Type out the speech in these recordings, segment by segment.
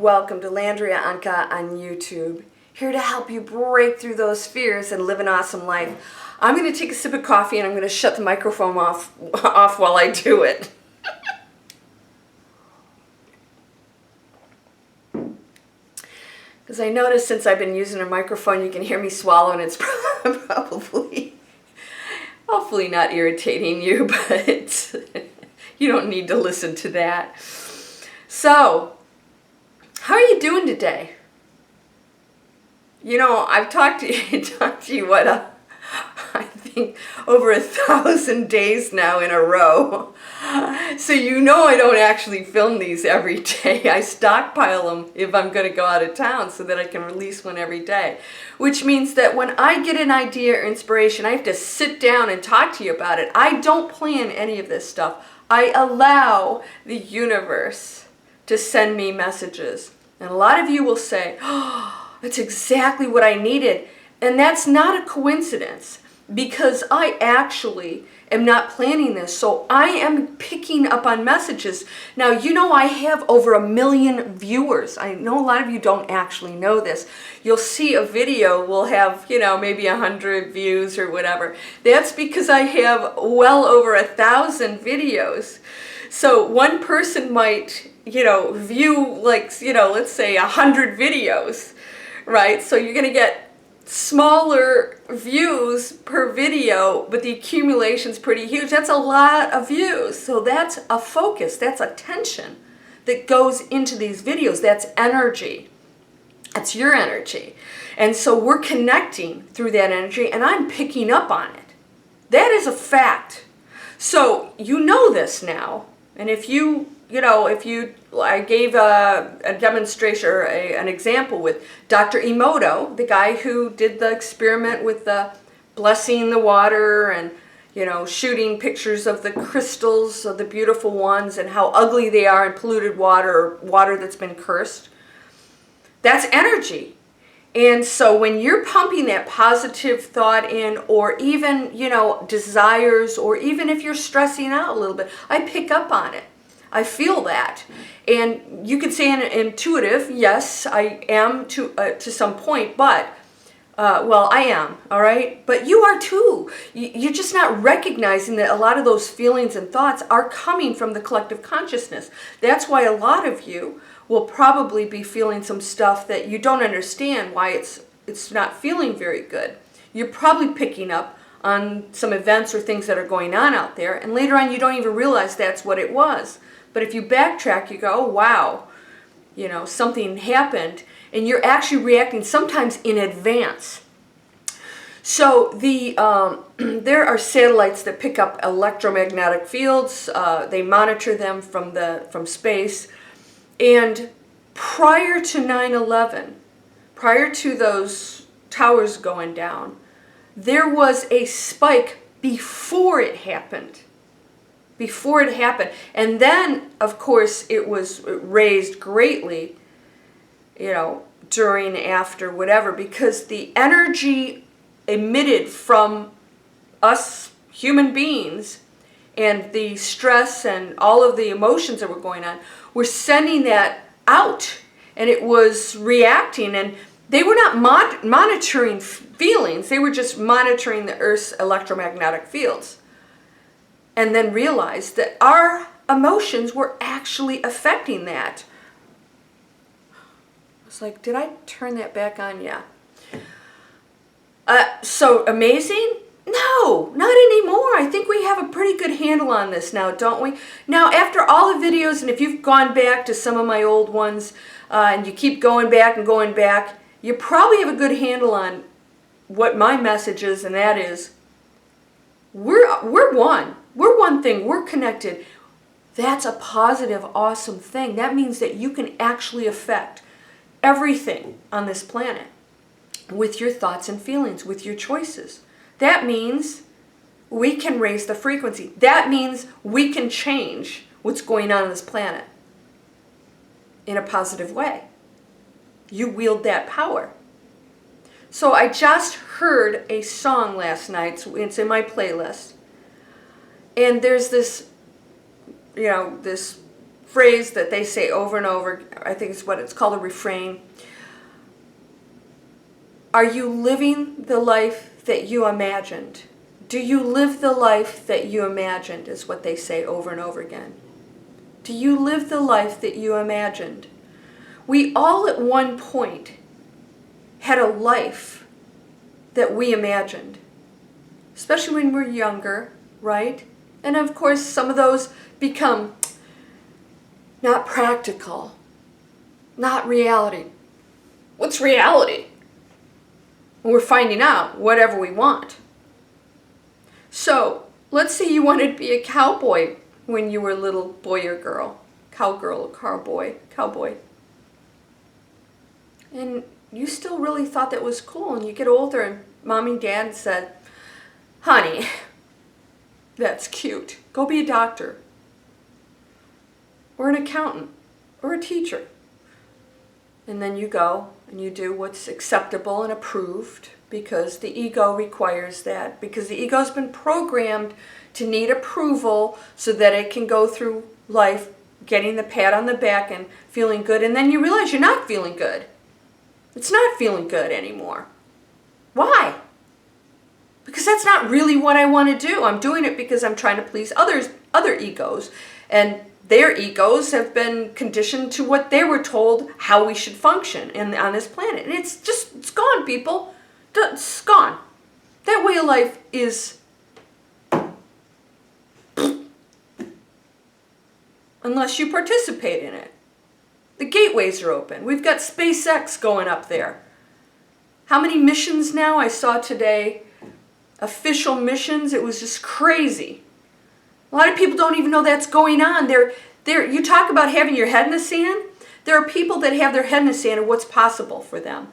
Welcome to Landria Anka on YouTube. Here to help you break through those fears and live an awesome life. I'm going to take a sip of coffee and I'm going to shut the microphone off while I do it. Because I noticed since I've been using a microphone, you can hear me swallow, and it's probably, hopefully not irritating you, but you don't need to listen to that. So, how are you doing today? You know, I've talked to you, I think over 1,000 days now in a row. So you know I don't actually film these every day. I stockpile them if I'm going to go out of town so that I can release one every day. Which means that when I get an idea or inspiration, I have to sit down and talk to you about it. I don't plan any of this stuff. I allow the universe to send me messages. And a lot of you will say, oh, that's exactly what I needed. And that's not a coincidence, because I actually am not planning this. So I am picking up on messages. Now, you know, I have over 1 million viewers. I know a lot of you don't actually know this. You'll see a video will have, you know, maybe 100 views or whatever. That's because I have well over 1,000 videos. So one person might, you know, view, like, you know, let's say 100 videos, right? So you're going to get smaller views per video, but the accumulation's pretty huge. That's a lot of views. So that's a focus, that's attention that goes into these videos. That's energy. That's your energy. And so we're connecting through that energy, and I'm picking up on it. That is a fact. So you know this now. And if I gave a demonstration or an example with Dr. Emoto, the guy who did the experiment with the blessing the water and, you know, shooting pictures of the crystals of the beautiful ones and how ugly they are in polluted water or water that's been cursed. That's energy. And so when you're pumping that positive thought in, or even, you know, desires, or even if you're stressing out a little bit, I pick up on it. I feel that. And you could say intuitive. Yes, I am to some point, but, well, I am, all right? But you are too. You're just not recognizing that a lot of those feelings and thoughts are coming from the collective consciousness. That's why a lot of you will probably be feeling some stuff that you don't understand why it's not feeling very good. You're probably picking up on some events or things that are going on out there, and later on you don't even realize that's what it was. But if you backtrack, you go, oh, wow, you know, something happened, and you're actually reacting sometimes in advance. So there are satellites that pick up electromagnetic fields. They monitor them from space. And prior to 9/11, prior to those towers going down, there was a spike before it happened. Before it happened. And then, of course, it was raised greatly, you know, during, after, whatever, because the energy emitted from us human beings and the stress and all of the emotions that were going on, were sending that out, and it was reacting, and they were not monitoring feelings, they were just monitoring the Earth's electromagnetic fields, and then realized that our emotions were actually affecting that. I was like, did I turn that back on? Yeah. So amazing? No, not anymore. I think we have a pretty good handle on this now, don't we? Now, after all the videos, and if you've gone back to some of my old ones, and you keep going back and going back, you probably have a good handle on what my message is, and that is, we're one. We're one thing. We're connected. That's a positive, awesome thing. That means that you can actually affect everything on this planet with your thoughts and feelings, with your choices. That means we can raise the frequency. That means we can change what's going on this planet in a positive way. You wield that power. So I just heard a song last night. It's in my playlist. And there's this, you know, this phrase that they say over and over. I think it's what it's called, a refrain. Are you living the life that you imagined? Do you live the life that you imagined, is what they say over and over again. Do you live the life that you imagined? We all at one point had a life that we imagined, especially when we're younger, right? And of course, some of those become not practical, not reality. What's reality? We're finding out whatever we want. So, let's say you wanted to be a cowboy when you were a little boy or girl. Cowgirl or cowboy. And you still really thought that was cool, and you get older and mom and dad said, honey, that's cute. Go be a doctor. Or an accountant. Or a teacher. And then you go and you do what's acceptable and approved because the ego requires that. Because the ego's been programmed to need approval so that it can go through life getting the pat on the back and feeling good. And then you realize you're not feeling good. It's not feeling good anymore. Why? Because that's not really what I want to do. I'm doing it because I'm trying to please other egos. And their egos have been conditioned to what they were told how we should function on this planet. And it's gone, people. It's gone. That way of life is, unless you participate in it. The gateways are open. We've got SpaceX going up there. How many missions now? I saw today, official missions. It was just crazy. A lot of people don't even know that's going on. You talk about having your head in the sand. There are people that have their head in the sand of what's possible for them.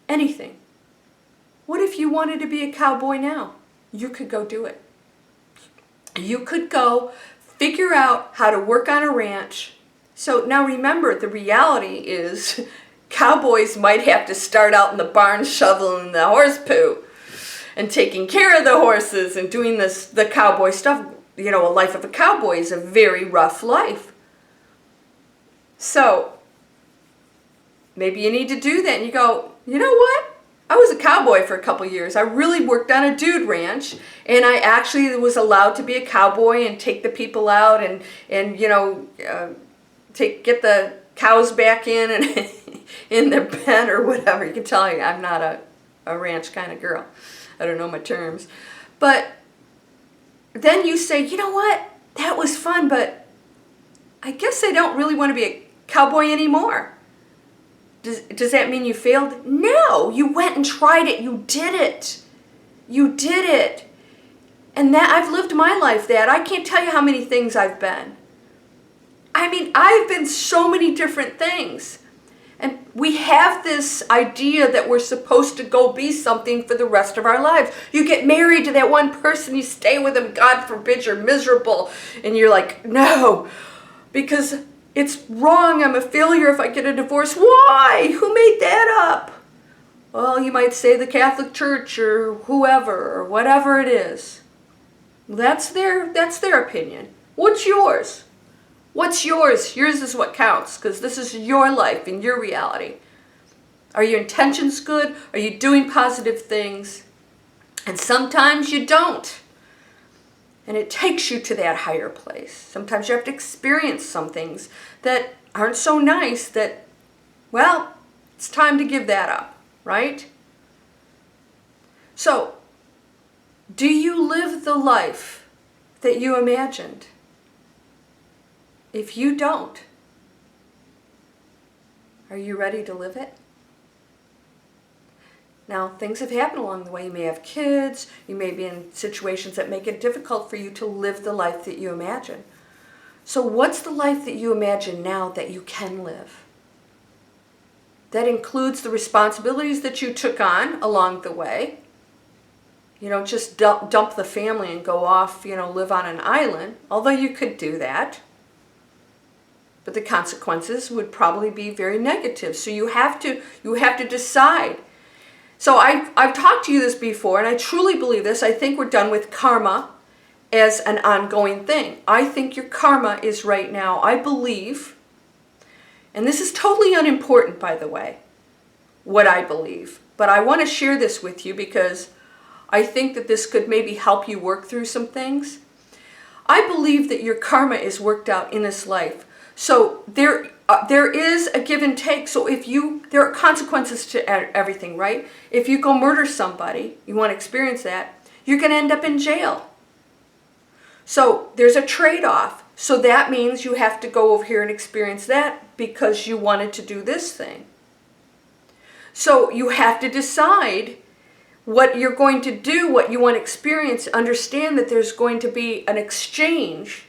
Anything. What if you wanted to be a cowboy now? You could go do it. You could go figure out how to work on a ranch. So now remember, the reality is cowboys might have to start out in the barn shoveling the horse poo and taking care of the horses and doing the cowboy stuff. You know, a life of a cowboy is a very rough life. So maybe you need to do that and you go, you know what? I was a cowboy for a couple years. I really worked on a dude ranch, and I actually was allowed to be a cowboy and take the people out and you know, get the cows back in and in their pen or whatever. You can tell I'm not a ranch kind of girl. I don't know my terms. But then you say, you know what? That was fun, but I guess I don't really want to be a cowboy anymore. Does that mean you failed? No, you went and tried it. You did it. You did it. And that I've lived my life that. I can't tell you how many things I've been. I mean, I've been so many different things. And we have this idea that we're supposed to go be something for the rest of our lives. You get married to that one person, you stay with them, God forbid you're miserable. And you're like, no, because it's wrong. I'm a failure if I get a divorce. Why? Who made that up? Well, you might say the Catholic Church or whoever or whatever it is. That's their opinion. What's yours? What's yours? Yours is what counts because this is your life and your reality. Are your intentions good? Are you doing positive things? And sometimes you don't. And it takes you to that higher place. Sometimes you have to experience some things that aren't so nice that, well, it's time to give that up, right? So, do you live the life that you imagined? If you don't, are you ready to live it? Now, things have happened along the way. You may have kids. You may be in situations that make it difficult for you to live the life that you imagine. So what's the life that you imagine now that you can live? That includes the responsibilities that you took on along the way. You don't just dump the family and go off, live on an island, although you could do that. But the consequences would probably be very negative. So you have to decide. So I've talked to you this before, and I truly believe this. I think we're done with karma, as an ongoing thing. I think your karma is right now, I believe, and this is totally unimportant, by the way, what I believe, but I want to share this with you because I think that this could maybe help you work through some things. I believe that your karma is worked out in this life. So there is a give and take. So there are consequences to everything, right? If you go murder somebody, you want to experience that, you're going to end up in jail. So there's a trade-off. So that means you have to go over here and experience that because you wanted to do this thing. So you have to decide what you're going to do, what you want to experience. Understand that there's going to be an exchange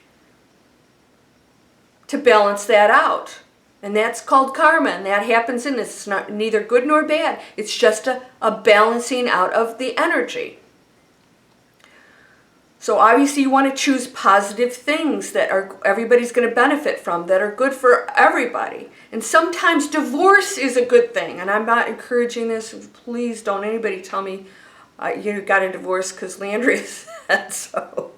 to balance that out. And that's called karma, and that happens in this. It's not neither good nor bad. It's just a balancing out of the energy. So obviously you want to choose positive things that everybody's going to benefit from, that are good for everybody. And sometimes divorce is a good thing. And I'm not encouraging this. Please don't anybody tell me you got a divorce because Landry said so.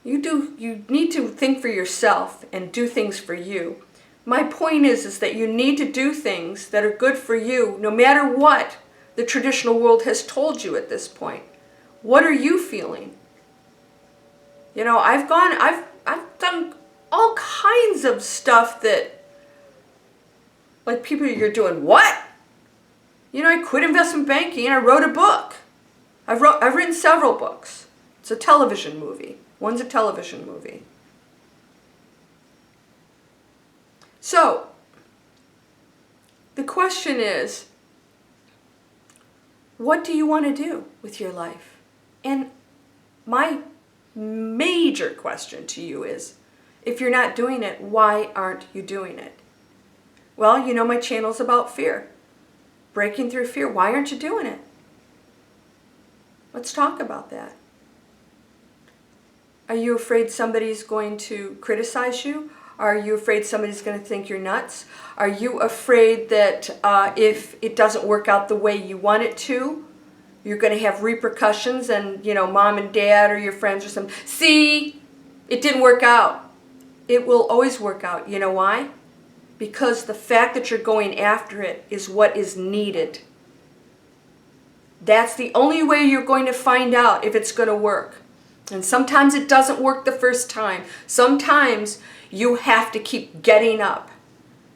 You need to think for yourself and do things for you. My point is that you need to do things that are good for you, no matter what the traditional world has told you at this point. What are you feeling? You know, I've done all kinds of stuff that, like, people, you're doing what? You know, I quit investment banking and I wrote a book. I've written several books. It's a television movie. One's a television movie. So, the question is, what do you want to do with your life? And my major question to you is, if you're not doing it, why aren't you doing it? Well, you know my channel's about fear. Breaking through fear. Why aren't you doing it? Let's talk about that. Are you afraid somebody's going to criticize you? Are you afraid somebody's going to think you're nuts? Are you afraid that if it doesn't work out the way you want it to, you're going to have repercussions and, you know, mom and dad or your friends or something, see, it didn't work out. It will always work out. You know why? Because the fact that you're going after it is what is needed. That's the only way you're going to find out if it's going to work. And sometimes it doesn't work the first time. Sometimes you have to keep getting up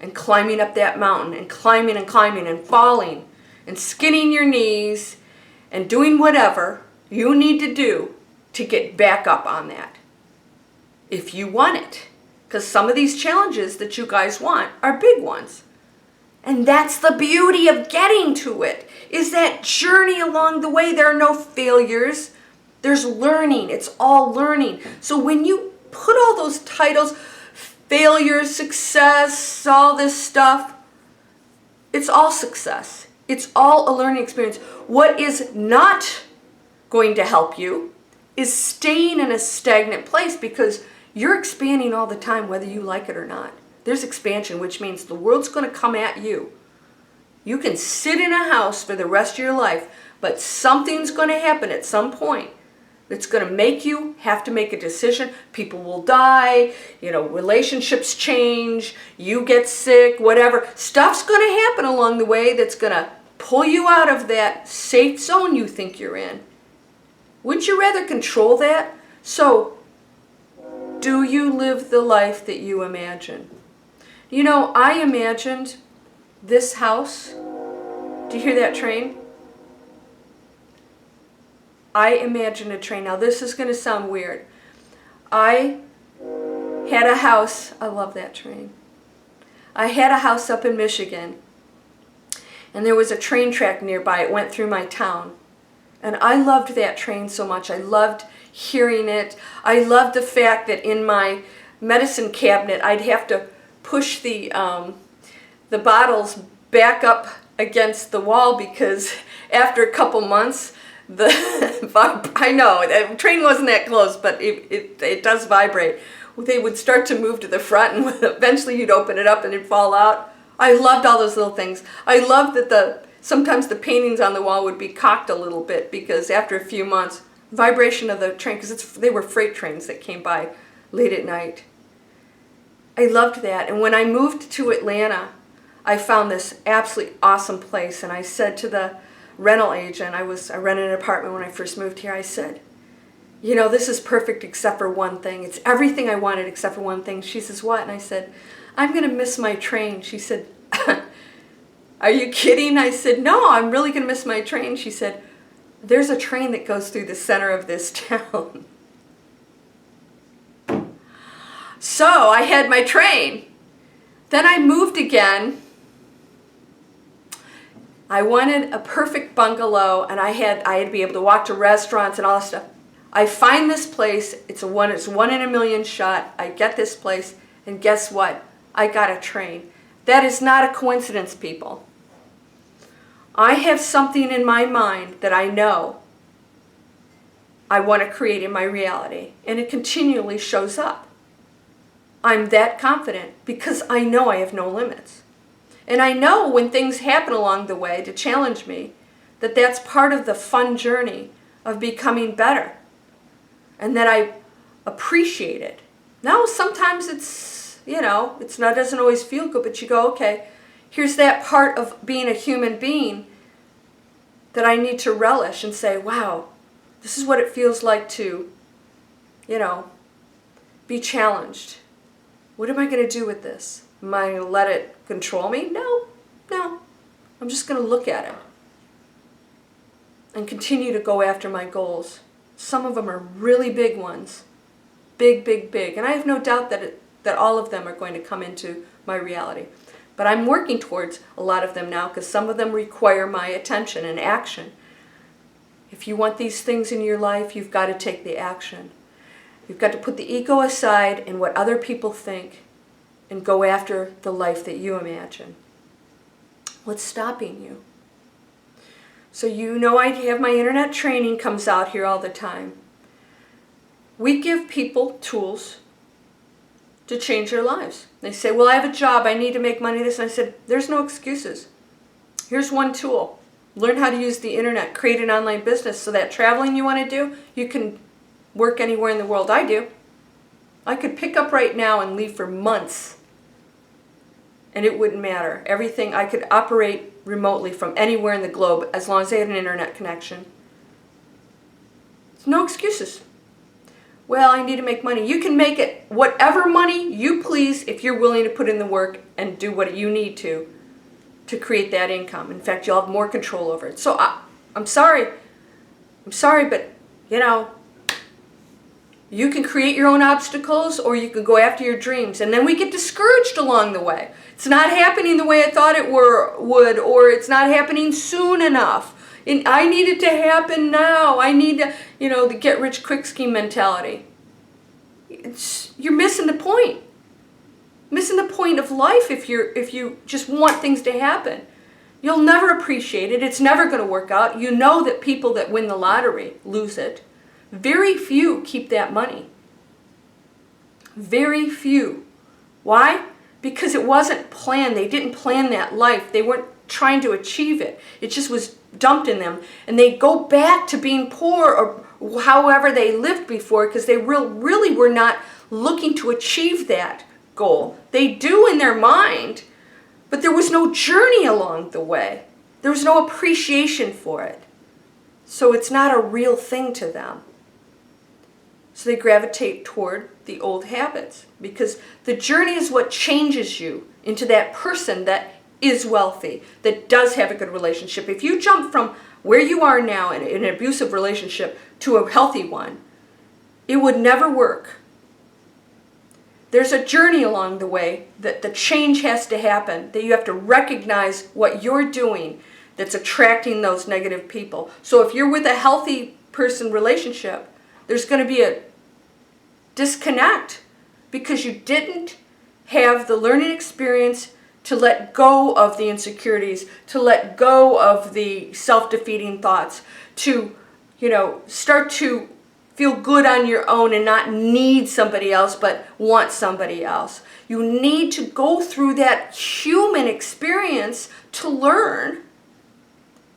and climbing up that mountain and climbing and falling and skinning your knees and doing whatever you need to do to get back up on that. If you want it. Because some of these challenges that you guys want are big ones. And that's the beauty of getting to it, is that journey along the way. There are no failures. There's learning. It's all learning. So when you put all those titles, failure, success, all this stuff, it's all success. It's all a learning experience. What is not going to help you is staying in a stagnant place, because you're expanding all the time, whether you like it or not. There's expansion, which means the world's going to come at you. You can sit in a house for the rest of your life, but something's going to happen at some point that's going to make you have to make a decision. People will die, you know, relationships change, you get sick, whatever. Stuff's going to happen along the way that's going to pull you out of that safe zone you think you're in. Wouldn't you rather control that? So, do you live the life that you imagine? You know, I imagined this house. Do you hear that train? I imagined a train. Now, this is going to sound weird. I had a house. I love that train. I had a house up in Michigan, and there was a train track nearby. It went through my town. And I loved that train so much. I loved hearing it. I loved the fact that in my medicine cabinet, I'd have to push the bottles back up against the wall, because after a couple months, I know, the train wasn't that close, but it does vibrate. They would start to move to the front, and eventually you'd open it up and it'd fall out. I loved all those little things. I loved that sometimes the paintings on the wall would be cocked a little bit, because after a few months, vibration of the train, because they were freight trains that came by late at night. I loved that. And when I moved to Atlanta, I found this absolutely awesome place. And I said to the rental agent, I rented an apartment when I first moved here, I said, you know, this is perfect except for one thing. It's everything I wanted except for one thing. She says, what? And I said, I'm going to miss my train. She said, are you kidding? I said, no, I'm really going to miss my train. She said, there's a train that goes through the center of this town. So I had my train. Then I moved again. I wanted a perfect bungalow, and I had to be able to walk to restaurants and all that stuff. I find this place. It's one in a million shot. I get this place, and guess what? I got a train. That is not a coincidence, people. I have something in my mind that I know I want to create in my reality, and it continually shows up. I'm that confident because I know I have no limits. And I know when things happen along the way to challenge me, that that's part of the fun journey of becoming better. And that I appreciate it. Now, sometimes it's, you know, doesn't always feel good, but you go, okay, here's that part of being a human being that I need to relish and say, wow, this is what it feels like to, you know, be challenged. What am I going to do with this? Am I going to let it control me? No. I'm just going to look at it and continue to go after my goals. Some of them are really big ones. Big. And I have no doubt that all of them are going to come into my reality. But I'm working towards a lot of them now because some of them require my attention and action. If you want these things in your life, you've got to take the action. You've got to put the ego aside and what other people think and go after the life that you imagine. What's stopping you? So you know I have my internet training comes out here all the time. We give people tools to change their lives. They say, well, I have a job, I need to make money this. And I said, there's no excuses. Here's one tool. Learn how to use the internet, create an online business so that traveling you want to do, you can work anywhere in the world. I do. I could pick up right now and leave for months and it wouldn't matter. Everything, I could operate remotely from anywhere in the globe as long as I had an internet connection. No excuses. Well, I need to make money. You can make it whatever money you please if you're willing to put in the work and do what you need to create that income. In fact, you'll have more control over it. So I'm sorry, but you know, you can create your own obstacles or you can go after your dreams. And then we get discouraged along the way. It's not happening the way I thought it would, or it's not happening soon enough. And I need it to happen now. I need to, you know, the get-rich-quick scheme mentality. You're missing the point. Missing the point of life if you just want things to happen. You'll never appreciate it. It's never going to work out. You know that people that win the lottery lose it. Very few keep that money. Very few. Why? Because it wasn't planned. They didn't plan that life. They weren't trying to achieve it. It just was dumped in them. And they go back to being poor or however they lived before because they really were not looking to achieve that goal. They do in their mind, but there was no journey along the way. There was no appreciation for it. So it's not a real thing to them. So they gravitate toward the old habits because the journey is what changes you into that person that is wealthy, that does have a good relationship. If you jump from where you are now in an abusive relationship to a healthy one, it would never work. There's a journey along the way that the change has to happen, that you have to recognize what you're doing that's attracting those negative people. So if you're with a healthy person relationship, there's going to be a disconnect because you didn't have the learning experience to let go of the insecurities, to let go of the self-defeating thoughts, to, you know, start to feel good on your own and not need somebody else but want somebody else. You need to go through that human experience to learn,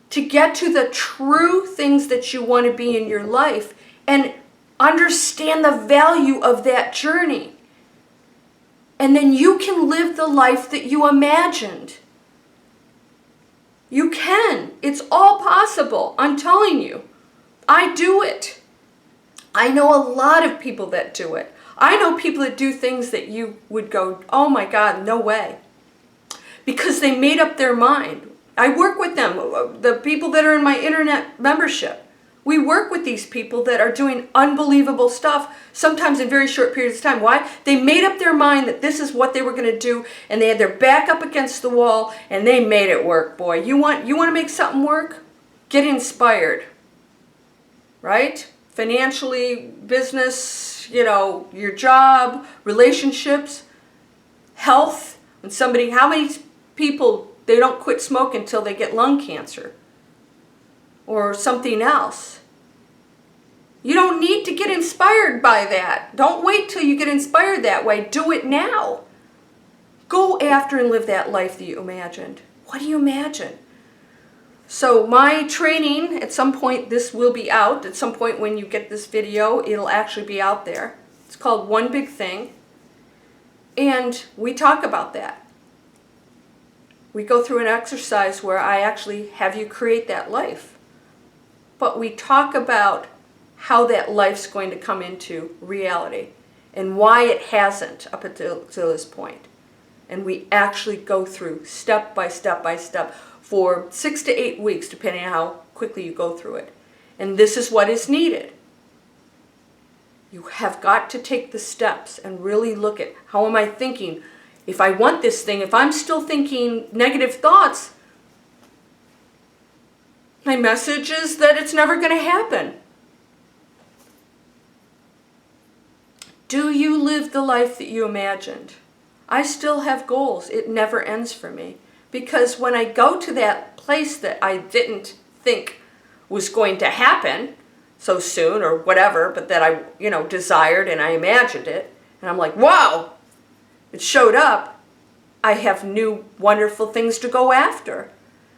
to get to the true things that you want to be in your life and understand the value of that journey. And then you can live the life that you imagined. You can. It's all possible. I'm telling you. I do it. I know a lot of people that do it. I know people that do things that you would go, oh my God, no way. Because they made up their mind. I work with them, the people that are in my internet membership. We work with these people that are doing unbelievable stuff, sometimes in very short periods of time. Why? They made up their mind that this is what they were going to do, and they had their back up against the wall, and they made it work, boy. You want to make something work? Get inspired. Right? Financially, business, your job, relationships, health. When how many people, they don't quit smoking until they get lung cancer or something else? You don't need to get inspired by that. Don't wait till you get inspired that way. Do it now. Go after and live that life that you imagined. What do you imagine? So my training, at some point this will be out. At some point when you get this video, it'll actually be out there. It's called One Big Thing. And we talk about that. We go through an exercise where I actually have you create that life. But we talk about how that life's going to come into reality and why it hasn't up until this point. And we actually go through step by step by step for 6 to 8 weeks, depending on how quickly you go through it. And this is what is needed. You have got to take the steps and really look at, how am I thinking? If I want this thing, if I'm still thinking negative thoughts, my message is that it's never going to happen. Do you live the life that you imagined? I still have goals. It never ends for me. Because when I go to that place that I didn't think was going to happen so soon or whatever, but that I, desired and I imagined it, and I'm like, wow, it showed up, I have new wonderful things to go after.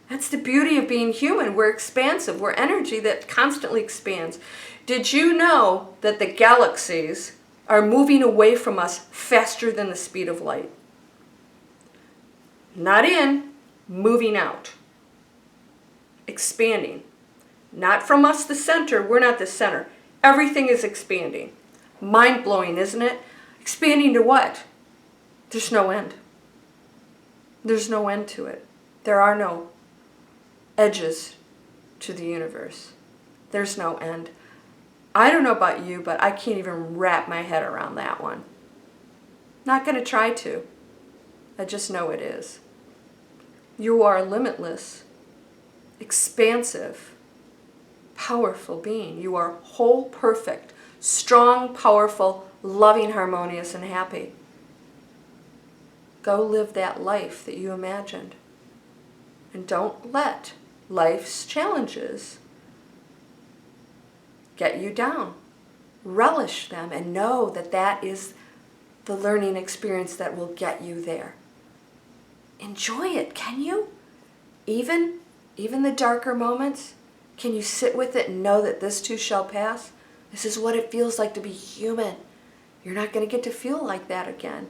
That's the beauty of being human. We're expansive. We're energy that constantly expands. Did you know that the galaxies are moving away from us faster than the speed of light? Not in, moving out. Expanding. Not from us, the center. We're not the center. Everything is expanding. Mind-blowing, isn't it? Expanding to what? There's no end. There's no end to it. There are no edges to the universe. There's no end. I don't know about you, but I can't even wrap my head around that one. Not going to try to. I just know it is. You are a limitless, expansive, powerful being. You are whole, perfect, strong, powerful, loving, harmonious, and happy. Go live that life that you imagined. And don't let life's challenges get you down. Relish them and know that that is the learning experience that will get you there. Enjoy it, can you? Even the darker moments, can you sit with it and know that this too shall pass? This is what it feels like to be human. You're not going to get to feel like that again.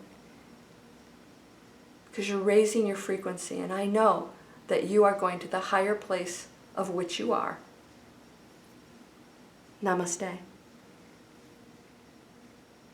Because you're raising your frequency, and I know that you are going to the higher place of which you are. Namaste.